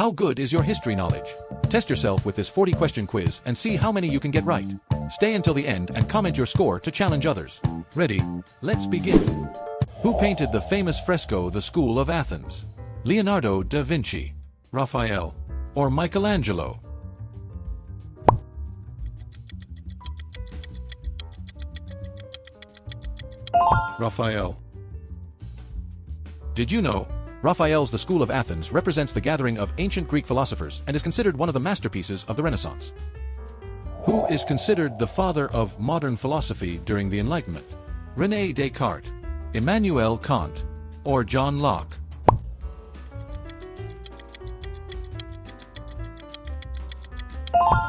How good is your history knowledge? Test yourself with this 40-question quiz and see how many you can get right. Stay until the end and comment your score to challenge others. Ready? Let's begin. Who painted the famous fresco The School of Athens? Leonardo da Vinci, Raphael, or Michelangelo? Raphael. Did you know? Raphael's The School of Athens represents the gathering of ancient Greek philosophers and is considered one of the masterpieces of the Renaissance. Who is considered the father of modern philosophy during the Enlightenment? René Descartes, Immanuel Kant, or John Locke?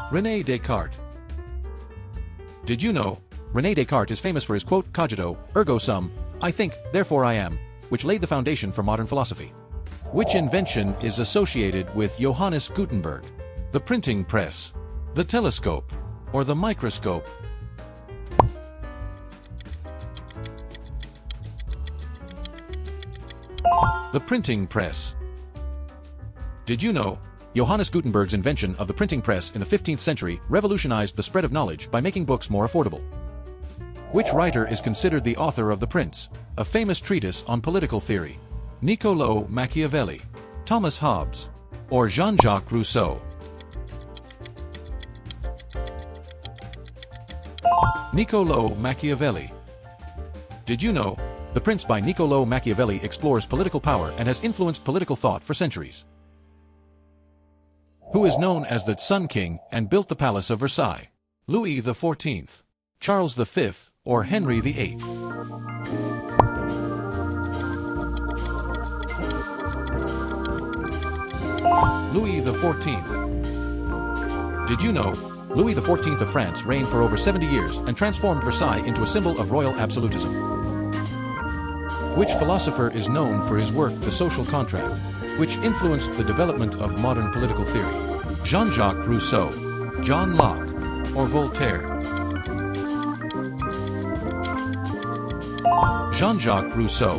René Descartes. Did you know? René Descartes is famous for his quote, "Cogito, ergo sum, I think, therefore I am," which laid the foundation for modern philosophy. Which invention is associated with Johannes Gutenberg? The printing press, the telescope, or the microscope? The printing press. Did you know? Johannes Gutenberg's invention of the printing press in the 15th century revolutionized the spread of knowledge by making books more affordable. Which writer is considered the author of The Prince, a famous treatise on political theory? Niccolò Machiavelli, Thomas Hobbes, or Jean-Jacques Rousseau? Niccolò Machiavelli. Did you know? The Prince by Niccolò Machiavelli explores political power and has influenced political thought for centuries. Who is known as the Sun King and built the Palace of Versailles? Louis XIV, Charles V, or Henry VIII? Louis XIV. Did you know? Louis XIV of France reigned for over 70 years and transformed Versailles into a symbol of royal absolutism. Which philosopher is known for his work The Social Contract, which influenced the development of modern political theory? Jean-Jacques Rousseau, John Locke, or Voltaire? Jean-Jacques Rousseau.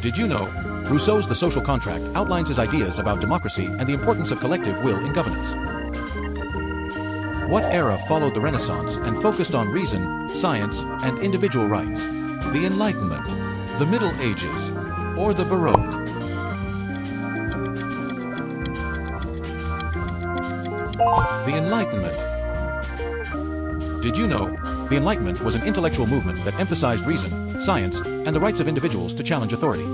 Did you know? Rousseau's The Social Contract outlines his ideas about democracy and the importance of collective will in governance. What era followed the Renaissance and focused on reason, science, and individual rights? The Enlightenment, the Middle Ages, or the Baroque? The Enlightenment. Did you know? The Enlightenment was an intellectual movement that emphasized reason, science, and the rights of individuals to challenge authority.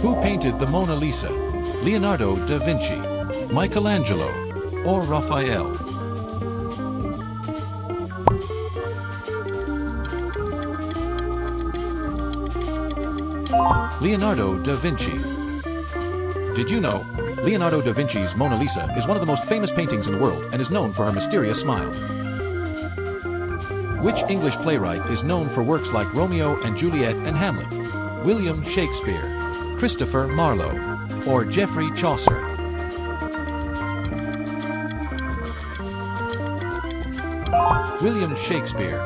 Who painted the Mona Lisa? Leonardo da Vinci, Michelangelo, or Raphael? Leonardo da Vinci. Did you know? Leonardo da Vinci's Mona Lisa is one of the most famous paintings in the world and is known for her mysterious smile. Which English playwright is known for works like Romeo and Juliet and Hamlet? William Shakespeare, Christopher Marlowe, or Geoffrey Chaucer? William Shakespeare.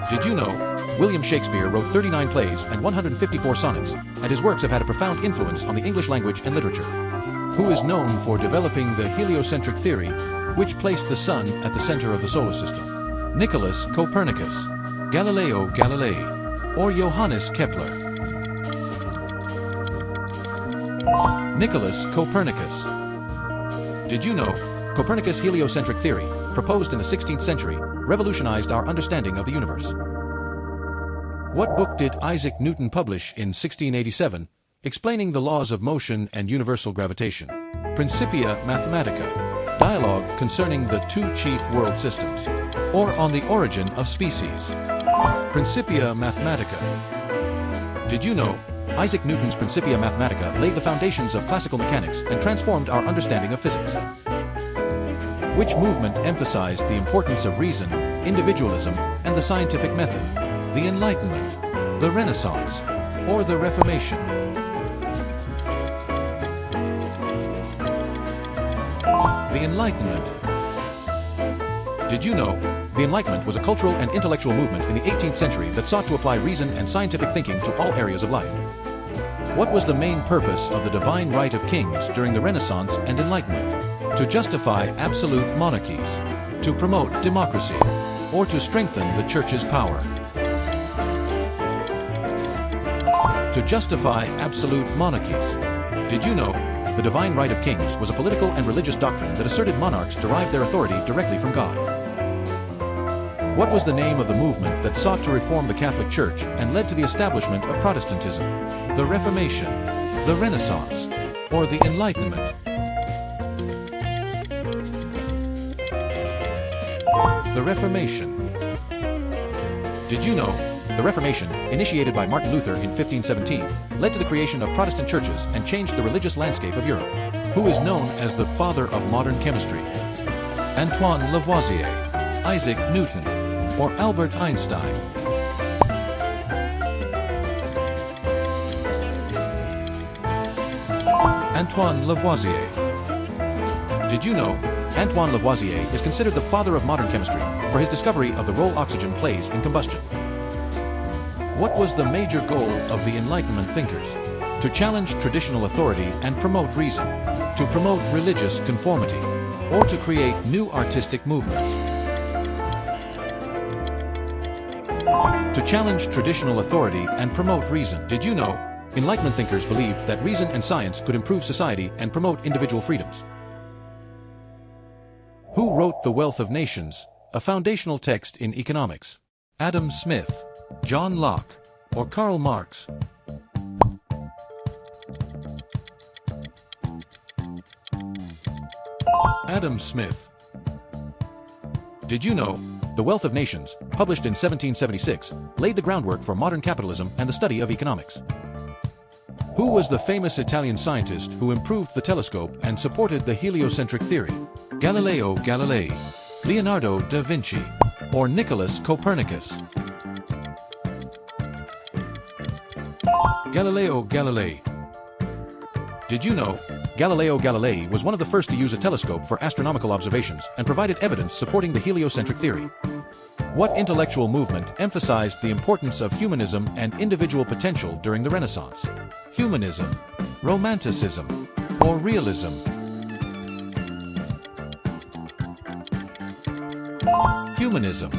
Did you know? William Shakespeare wrote 39 plays and 154 sonnets, and his works have had a profound influence on the English language and literature. Who is known for developing the heliocentric theory, which placed the sun at the center of the solar system? Nicholas Copernicus, Galileo Galilei, or Johannes Kepler? Nicholas Copernicus. Did you know? Copernicus' heliocentric theory, proposed in the 16th century, revolutionized our understanding of the universe. What book did Isaac Newton publish in 1687, explaining the laws of motion and universal gravitation? Principia Mathematica, Dialogue concerning the two chief world systems, or On the Origin of Species? Principia Mathematica. Did you know? Isaac Newton's Principia Mathematica laid the foundations of classical mechanics and transformed our understanding of physics. Which movement emphasized the importance of reason, individualism, and the scientific method? The Enlightenment, the Renaissance, or the Reformation? The Enlightenment. Did you know? The Enlightenment was a cultural and intellectual movement in the 18th century that sought to apply reason and scientific thinking to all areas of life. What was the main purpose of the divine right of kings during the Renaissance and Enlightenment? To justify absolute monarchies, to promote democracy, or to strengthen the Church's power? To justify absolute monarchies. Did you know the divine right of kings was a political and religious doctrine that asserted monarchs derived their authority directly from God? What was the name of the movement that sought to reform the Catholic Church and led to the establishment of Protestantism? The Reformation, the Renaissance, or the Enlightenment? The Reformation. Did you know the Reformation, initiated by Martin Luther in 1517, led to the creation of Protestant churches and changed the religious landscape of Europe? Who is known as the father of modern chemistry? Antoine Lavoisier, Isaac Newton, or Albert Einstein? Antoine Lavoisier. Did you know Antoine Lavoisier is considered the father of modern chemistry for his discovery of the role oxygen plays in combustion? What was the major goal of the Enlightenment thinkers? To challenge traditional authority and promote reason, to promote religious conformity, or to create new artistic movements? To challenge traditional authority and promote reason. Did you know Enlightenment thinkers believed that reason and science could improve society and promote individual freedoms? Who wrote The Wealth of Nations, a foundational text in economics? Adam Smith, John Locke, or Karl Marx? Adam Smith. Did you know The Wealth of Nations, published in 1776, laid the groundwork for modern capitalism and the study of economics? Who was the famous Italian scientist who improved the telescope and supported the heliocentric theory? Galileo Galilei, Leonardo da Vinci, or Nicholas Copernicus? Galileo Galilei. Did you know Galileo Galilei was one of the first to use a telescope for astronomical observations and provided evidence supporting the heliocentric theory? What intellectual movement emphasized the importance of humanism and individual potential during the Renaissance? Humanism, Romanticism, or Realism? Humanism.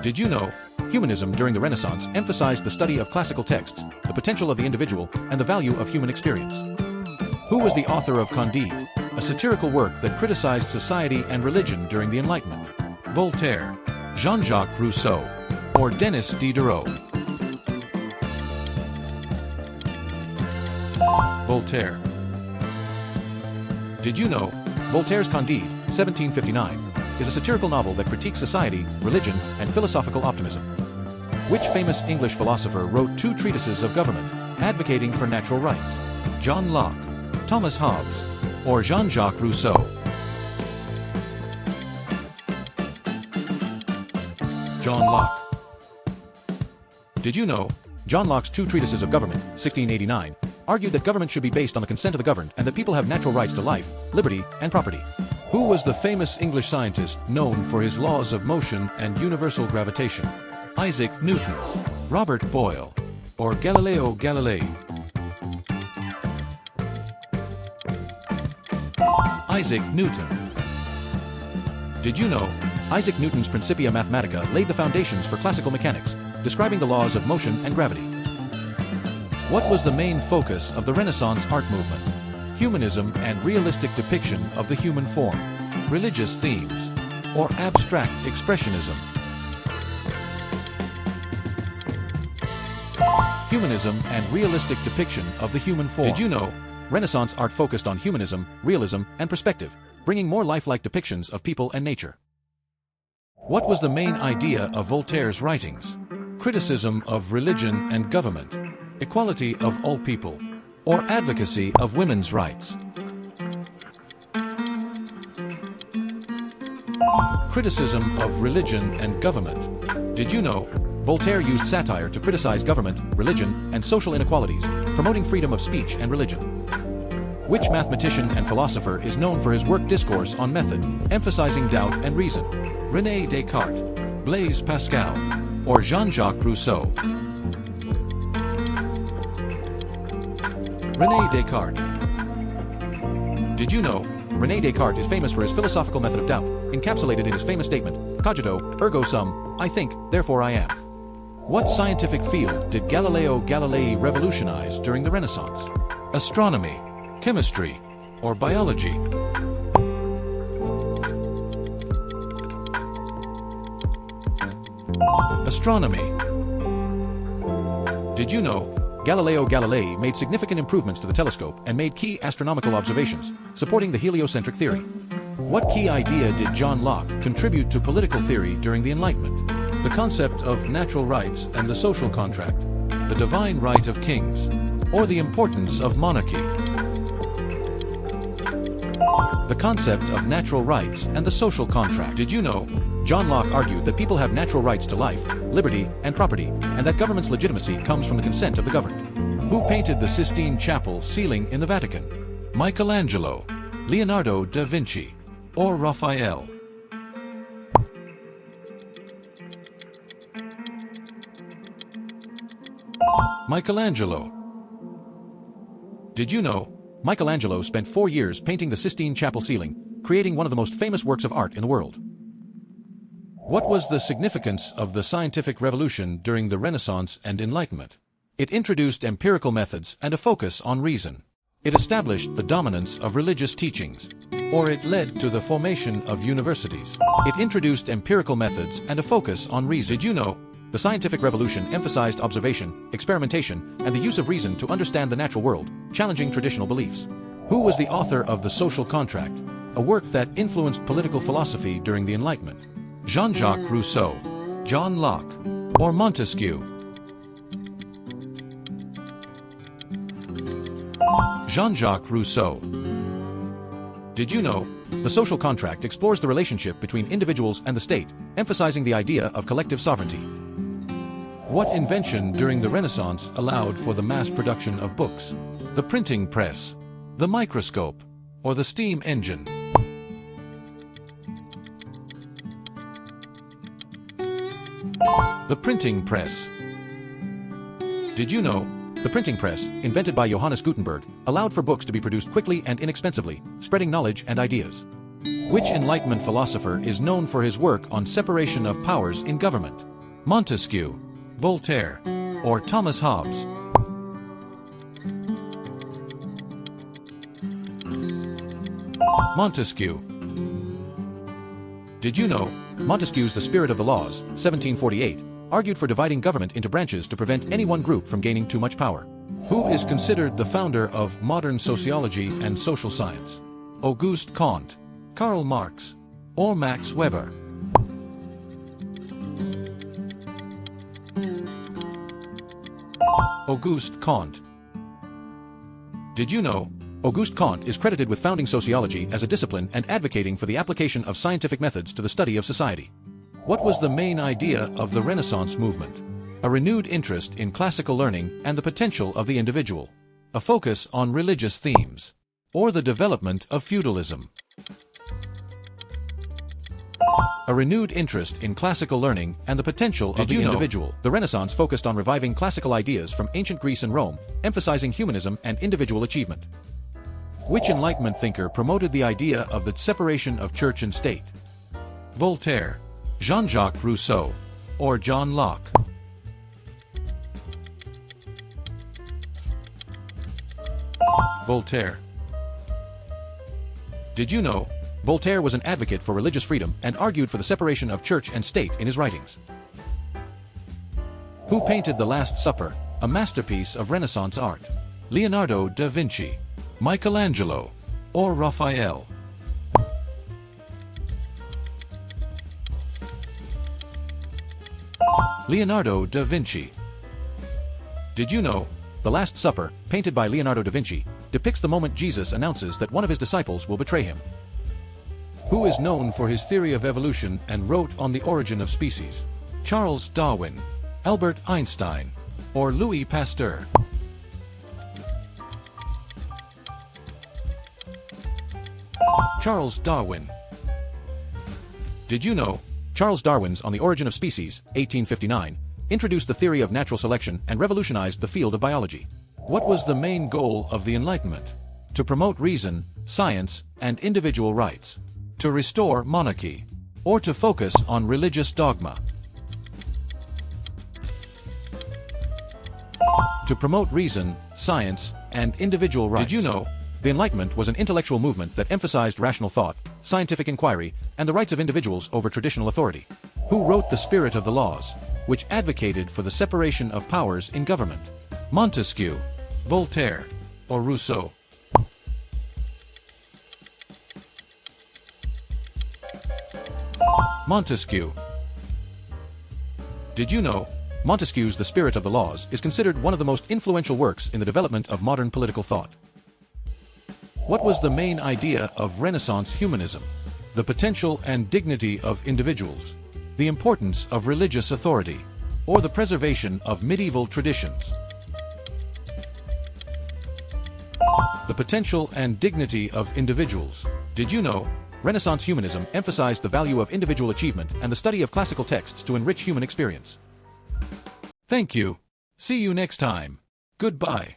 Did you know humanism during the Renaissance emphasized the study of classical texts, the potential of the individual, and the value of human experience? Who was the author of Candide, a satirical work that criticized society and religion during the Enlightenment? Voltaire, Jean-Jacques Rousseau, or Denis Diderot? Voltaire. Did you know Voltaire's Candide, 1759, is a satirical novel that critiques society, religion, and philosophical optimism? Which famous English philosopher wrote two treatises of government, advocating for natural rights? John Locke, Thomas Hobbes, or Jean-Jacques Rousseau? John Locke. Did you know John Locke's two treatises of government, 1689, argued that government should be based on the consent of the governed and that people have natural rights to life, liberty, and property? Who was the famous English scientist known for his laws of motion and universal gravitation? Isaac Newton, Robert Boyle, or Galileo Galilei? Isaac Newton. Did you know Isaac Newton's Principia Mathematica laid the foundations for classical mechanics, describing the laws of motion and gravity? What was the main focus of the Renaissance art movement? Humanism and realistic depiction of the human form, religious themes, or abstract expressionism? Humanism and realistic depiction of the human form. Did you know Renaissance art focused on humanism, realism, and perspective, bringing more lifelike depictions of people and nature? What was the main idea of Voltaire's writings? Criticism of religion and government, equality of all people, or advocacy of women's rights? Criticism of religion and government. Did you know Voltaire used satire to criticize government, religion, and social inequalities, promoting freedom of speech and religion? Which mathematician and philosopher is known for his work Discourse on Method, emphasizing doubt and reason? René Descartes, Blaise Pascal, or Jean-Jacques Rousseau? René Descartes. Did you know, René Descartes is famous for his philosophical method of doubt, encapsulated in his famous statement, cogito, ergo sum, I think, therefore I am. What scientific field did Galileo Galilei revolutionize during the Renaissance? Astronomy, chemistry, or biology? Astronomy. Did you know, Galileo Galilei made significant improvements to the telescope and made key astronomical observations, supporting the heliocentric theory? What key idea did John Locke contribute to political theory during the Enlightenment? The concept of natural rights and the social contract, the divine right of kings, or the importance of monarchy? The concept of natural rights and the social contract. Did you know, John Locke argued that people have natural rights to life, liberty, and property, and that government's legitimacy comes from the consent of the governed? Who painted the Sistine Chapel ceiling in the Vatican? Michelangelo, Leonardo da Vinci, or Raphael? Michelangelo. Did you know, Michelangelo spent 4 years painting the Sistine Chapel ceiling, creating one of the most famous works of art in the world? What was the significance of the scientific revolution during the Renaissance and Enlightenment? It introduced empirical methods and a focus on reason. It established the dominance of religious teachings, or it led to the formation of universities. It introduced empirical methods and a focus on reason. Did you know, the scientific revolution emphasized observation, experimentation, and the use of reason to understand the natural world, challenging traditional beliefs? Who was the author of The Social Contract, a work that influenced political philosophy during the Enlightenment? Jean-Jacques Rousseau, John Locke, or Montesquieu? Jean-Jacques Rousseau. Did you know, The Social Contract explores the relationship between individuals and the state, emphasizing the idea of collective sovereignty? What invention during the Renaissance allowed for the mass production of books? The printing press, the microscope, or the steam engine? The printing press. Did you know, the printing press, invented by Johannes Gutenberg, allowed for books to be produced quickly and inexpensively, spreading knowledge and ideas? Which Enlightenment philosopher is known for his work on separation of powers in government? Montesquieu, Voltaire, or Thomas Hobbes? Montesquieu. Did you know, Montesquieu's The Spirit of the Laws, 1748, argued for dividing government into branches to prevent any one group from gaining too much power? Who is considered the founder of modern sociology and social science? Auguste Comte, Karl Marx, or Max Weber? Auguste Comte. Did you know, Auguste Comte is credited with founding sociology as a discipline and advocating for the application of scientific methods to the study of society? What was the main idea of the Renaissance movement? A renewed interest in classical learning and the potential of the individual, a focus on religious themes, or the development of feudalism? A renewed interest in classical learning and the potential of the individual. The Renaissance focused on reviving classical ideas from ancient Greece and Rome, emphasizing humanism and individual achievement. Which Enlightenment thinker promoted the idea of the separation of church and state? Voltaire, Jean-Jacques Rousseau, or John Locke? Voltaire. Did you know, Voltaire was an advocate for religious freedom and argued for the separation of church and state in his writings? Who painted The Last Supper, a masterpiece of Renaissance art? Leonardo da Vinci, Michelangelo, or Raphael? Leonardo da Vinci. Did you know, The Last Supper, painted by Leonardo da Vinci, depicts the moment Jesus announces that one of his disciples will betray him? Who is known for his theory of evolution and wrote on the origin of species? Charles Darwin, Albert Einstein, or Louis Pasteur? Charles Darwin. Did you know, Charles Darwin's On the Origin of Species, 1859, introduced the theory of natural selection and revolutionized the field of biology? What was the main goal of the Enlightenment? To promote reason, science, and individual rights. To restore monarchy. Or to focus on religious dogma. To promote reason, science, and individual rights. Did you know? The Enlightenment was an intellectual movement that emphasized rational thought, scientific inquiry, and the rights of individuals over traditional authority. Who wrote the spirit of the laws, which advocated for the separation of powers in government? Montesquieu, Voltaire, or Rousseau? Montesquieu. Did you know? Montesquieu's The Spirit of the Laws is considered one of the most influential works in the development of modern political thought. What was the main idea of Renaissance humanism? The potential and dignity of individuals, the importance of religious authority, or the preservation of medieval traditions? The potential and dignity of individuals. Did you know? Renaissance humanism emphasized the value of individual achievement and the study of classical texts to enrich human experience. Thank you. See you next time. Goodbye.